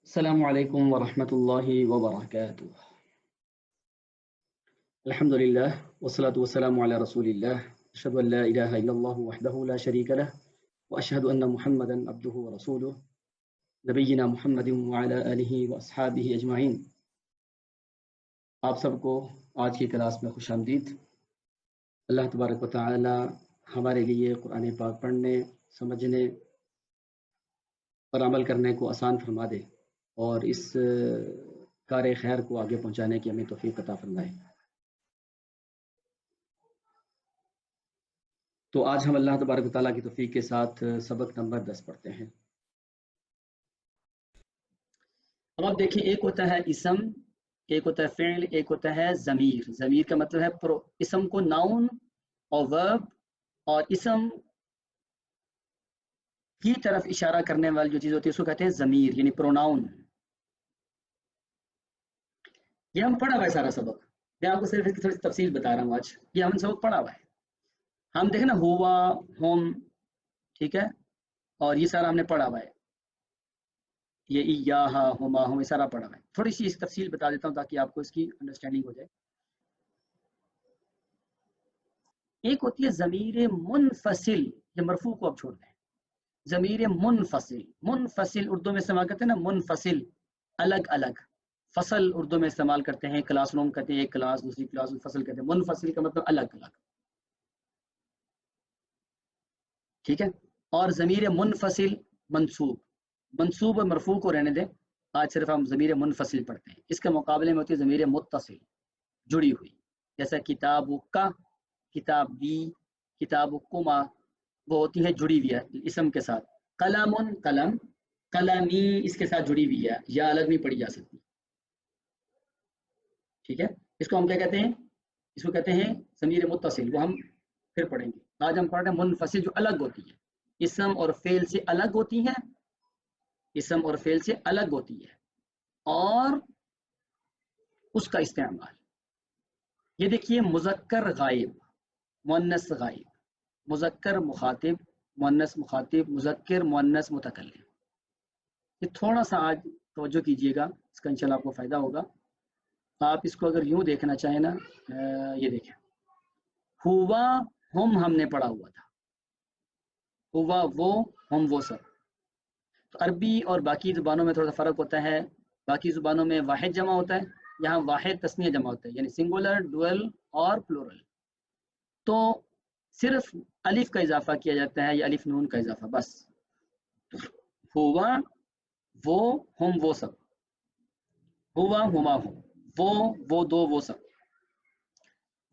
السلام عليكم ورحمة الله وبركاته. الحمد لله والصلاة والسلام على رسول الله. أشهد أن لا إله إلا الله وحده لا شريك له وأشهد أن محمدا عبده ورسوله نبينا محمد وعلى آله وأصحابه أجمعين. آپ سب کو آج کی کلاس میں خوش آمدید. اللہ تبارک و تعالی ہمارے لیے قرآن پاک پڑھنے، سمجھنے اور عمل کرنے کو آسان فرما دے اور اس کار خیر کو آگے پہنچانے کی ہمیں توفیق عطا فرمائے. تو آج ہم اللہ تبارک و تعالیٰ کی توفیق کے ساتھ سبق نمبر 10 پڑھتے ہیں. اب آپ دیکھیں، ایک ہوتا ہے اسم، ایک ہوتا ہے فعل، ایک ہوتا ہے ضمیر. ضمیر کا مطلب ہے اسم کو ناؤن اور ورب اور اسم کی طرف اشارہ کرنے والی جو چیز ہوتی ہے اس کو کہتے ہیں ضمیر، یعنی پروناؤن. یہ ہم پڑھا ہوا ہے سارا سبق. میں آپ کو صرف اس کی تھوڑی سی تفصیل بتا رہا ہوں. آج یہ ہم سبق پڑھا ہوا ہے. ہم دیکھیں نا، ہوا، ہم، ٹھیک ہے، اور یہ سارا ہم نے پڑھا ہوا ہے. یہ ایہا، ہما، ہم، یہ سارا پڑھا ہوا ہے. تھوڑی سی اس تفصیل بتا دیتا ہوں تاکہ آپ کو اس کی انڈرسٹینڈنگ ہو جائے. ایک ہوتی ہے ضمیر منفصل، یہ مرفوع کو اب چھوڑ دیں. ضمیر منفصل، منفصل اردو میں استعمال کرتے ہیں نا، منفصل، الگ الگ. فصل اردو میں استعمال کرتے ہیں، کلاس روم کہتے ہیں ایک کلاس، دوسری کلاس فصل کہتے ہیں. منفصل کا مطلب الگ الگ، ٹھیک ہے. اور ضمیر منفصل منصوب، منصوب اور مرفوع کو رہنے دیں. آج صرف ہم ضمیر منفصل پڑھتے ہیں. اس کے مقابلے میں ہوتی ہے ضمیر متصل، جڑی ہوئی. جیسا کتاب کا، کتاب دی، کتاب کما، وہ ہوتی ہے جڑی ہوئی ہے اسم کے ساتھ. قلم، قلم، قلمی اس کے ساتھ جڑی ہوئی ہے، یا الگ نہیں پڑھی جا سکتی، ٹھیک ہے. اس کو ہم کیا کہتے ہیں؟ اس کو کہتے ہیں ضمیر متصل. وہ ہم پھر پڑھیں گے. آج ہم پڑھ رہے ہیں منفصل، جو الگ ہوتی ہے، اسم اور فعل سے الگ ہوتی ہے، اسم اور فعل سے الگ ہوتی ہے، اور اس کا استعمال. یہ دیکھیے، مذکر غائب، مؤنث غائب، مذکر مخاطب، مؤنث مخاطب، مذکر مؤنث متکلم. یہ تھوڑا سا آج توجہ کیجیے گا، اس کا انشاءاللہ آپ کو فائدہ ہوگا. آپ اس کو اگر یوں دیکھنا چاہیں نا، یہ دیکھیں، ہوا، ہم نے پڑھا ہوا تھا. ہوا وہ، ہم وہ سب. تو عربی اور باقی زبانوں میں تھوڑا سا فرق ہوتا ہے. باقی زبانوں میں واحد جمع ہوتا ہے، یہاں واحد تثنیہ جمع ہوتا ہے، یعنی سنگولر، ڈوئل اور پلورل. تو صرف الف کا اضافہ کیا جاتا ہے، یا الف نون کا اضافہ بس. ہوا وہ، ہم وہ سب. ہوا، ہما، ہم، وہ دو، وہ سب.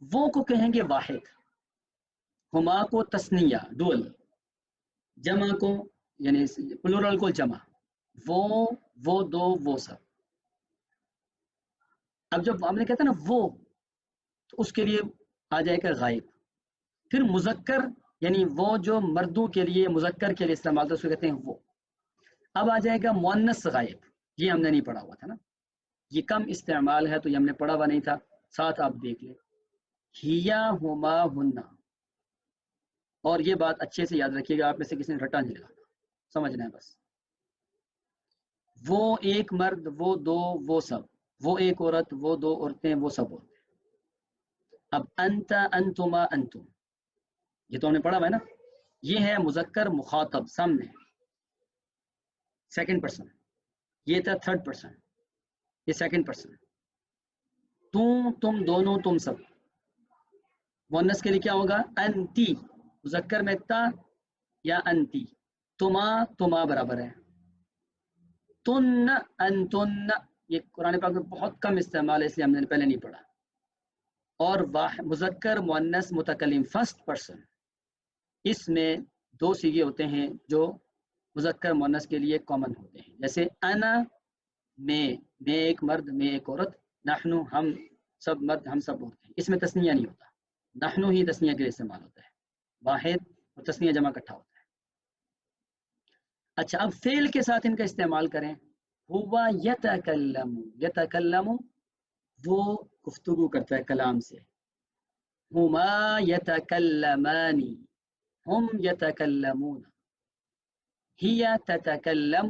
وہ کو کہیں گے واحد، ہما کو تثنیہ ڈوئل، جمع کو یعنی پلورل کو جمع. وہ دو، وہ سب. اب جب ہم نے کہتے ہیں نا وہ، تو اس کے لیے آ جائے گا غائب. پھر مذکر، یعنی وہ جو مردوں کے لیے، مذکر کے لیے استعمال ہوتا ہے، اس کو کہتے ہیں وہ. اب آ جائے گا مؤنث غائب. یہ ہم نے نہیں پڑھا ہوا تھا نا، یہ کم استعمال ہے، تو یہ ہم نے پڑھا ہوا نہیں تھا. ساتھ آپ دیکھ لیں، ہیا، ہما، ہننا. اور یہ بات اچھے سے یاد رکھیے گا، آپ میں سے کسی نے رٹا نہیں لگا، سمجھنا ہے بس. وہ ایک مرد، وہ دو، وہ سب. وہ ایک عورت، وہ دو عورتیں، وہ سب عورتیں. اب انت، انتما، انتم، یہ تو ہم نے پڑھا ہوا ہے نا. یہ ہے مذکر مخاطب سامنے، سیکنڈ پرسن. یہ تھا تھرڈ پرسن، یہ سیکنڈ پرسن. تم دونوں، تم سب. مؤنث کے لیے کیا ہوگا؟ انتی. مذکر میں تا یا انتی. تما برابر ہے. تن، انتن. یہ قرآن پاک میں بہت کم استعمال ہے، اس لیے ہم نے پہلے نہیں پڑھا. اور مذکر مؤنث متکلم فرسٹ پرسن، اس میں دو صیغے ہوتے ہیں جو مذکر مؤنث کے لیے کامن ہوتے ہیں. جیسے انا، میں ایک مرد، میں ایک عورت. نحنو، ہم سب مرد، ہم سب عورتیں. اس میں تثنیہ نہیں ہوتا، نحنو ہی تثنیہ کے لیے استعمال ہوتا ہے. واحد اور تثنیہ جمع اکٹھا ہوتا ہے. اچھا، اب فعل کے ساتھ ان کا استعمال کریں. ہوا یتکلم، یتکلم وہ گفتگو کرتا ہے کلام سے. ہما یتکلمان، ہم یتکلمون. ہی تتکلم،